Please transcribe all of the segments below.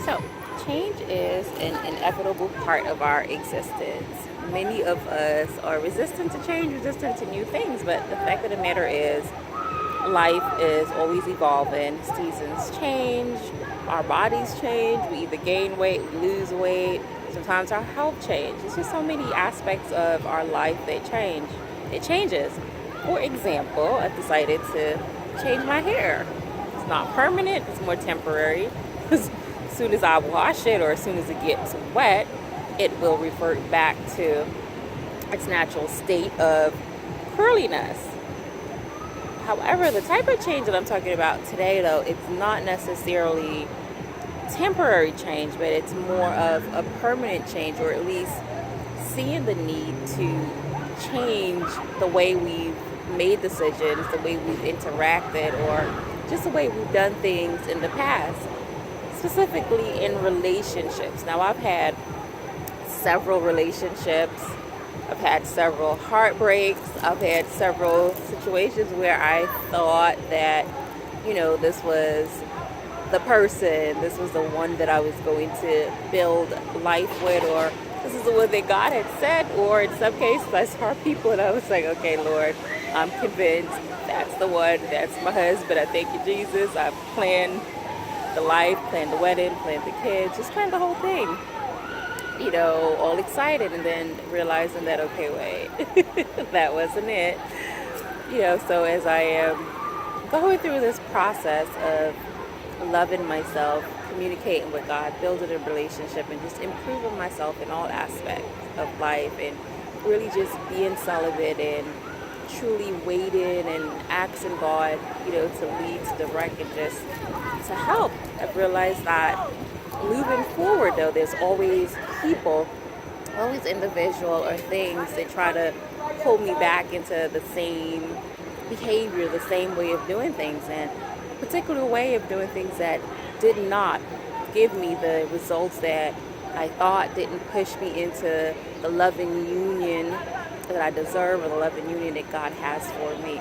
So, change is an inevitable part of our existence. Many of us are resistant to change, resistant to new things, but the fact of the matter is, life is always evolving. Seasons change, our bodies change, we either gain weight, we lose weight, sometimes our health changes. There's just so many aspects of our life that change. It changes. For example, I decided to change my hair. It's not permanent, it's more temporary. As soon as I wash it or as soon as it gets wet, it will revert back to its natural state of curliness. However, the type of change that I'm talking about today, though, it's not necessarily temporary change, but it's more of a permanent change, or at least seeing the need to change the way we've made decisions, the way we've interacted, or just the way we've done things in the past, specifically in relationships. Now, I've had several relationships. I've had several heartbreaks. I've had several situations where I thought that, this was the person, this was the one that I was going to build life with, or this is the one that God had said, or in some cases I saw people and I was like, okay, Lord, I'm convinced that's the one, that's my husband. I thank you, Jesus. I've planned the life, planned the wedding, planned the kids, just planned the whole thing. All excited, and then realizing that, okay, wait, that wasn't it. So as I am going through this process of loving myself, communicating with God, building a relationship, and just improving myself in all aspects of life, and really just being celibate and truly waiting and asking God, to lead, to direct, and just to help. I've realized that moving forward, though, there's always people, always individual or things that try to pull me back into the same behavior, the same way of doing things, and a particular way of doing things that did not give me the results that I thought, didn't push me into the loving union that I deserve, or the loving union that God has for me.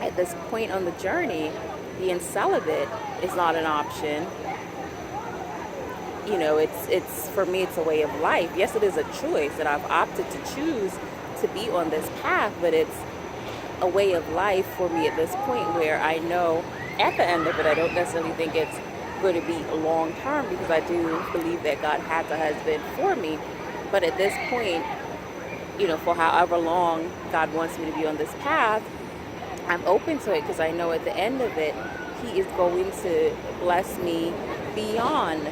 At this point on the journey, being celibate is not an option. It's for me, it's a way of life. Yes, it is a choice that I've opted to choose to be on this path, but it's a way of life for me at this point, where I know at the end of it, I don't necessarily think it's going to be long term, because I do believe that God has a husband for me. But at this point, for however long God wants me to be on this path, I'm open to it, because I know at the end of it, He is going to bless me beyond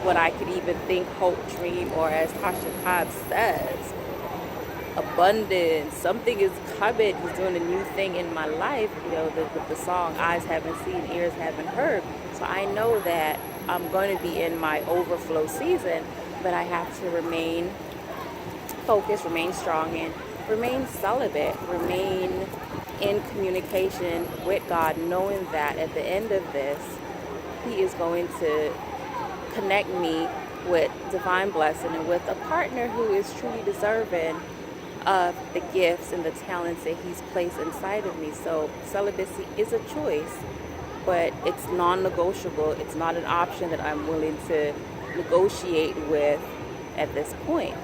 what I could even think, hope, dream, or as Tasha Cobb says, abundance. Something is coming. He's doing a new thing in my life. The song, eyes haven't seen, ears haven't heard. So I know that I'm going to be in my overflow season, but I have to remain focused, remain strong, and remain celibate, remain in communication with God, knowing that at the end of this, He is going to connect me with divine blessing and with a partner who is truly deserving of the gifts and the talents that He's placed inside of me. So celibacy is a choice, but it's non-negotiable. It's not an option that I'm willing to negotiate with at this point.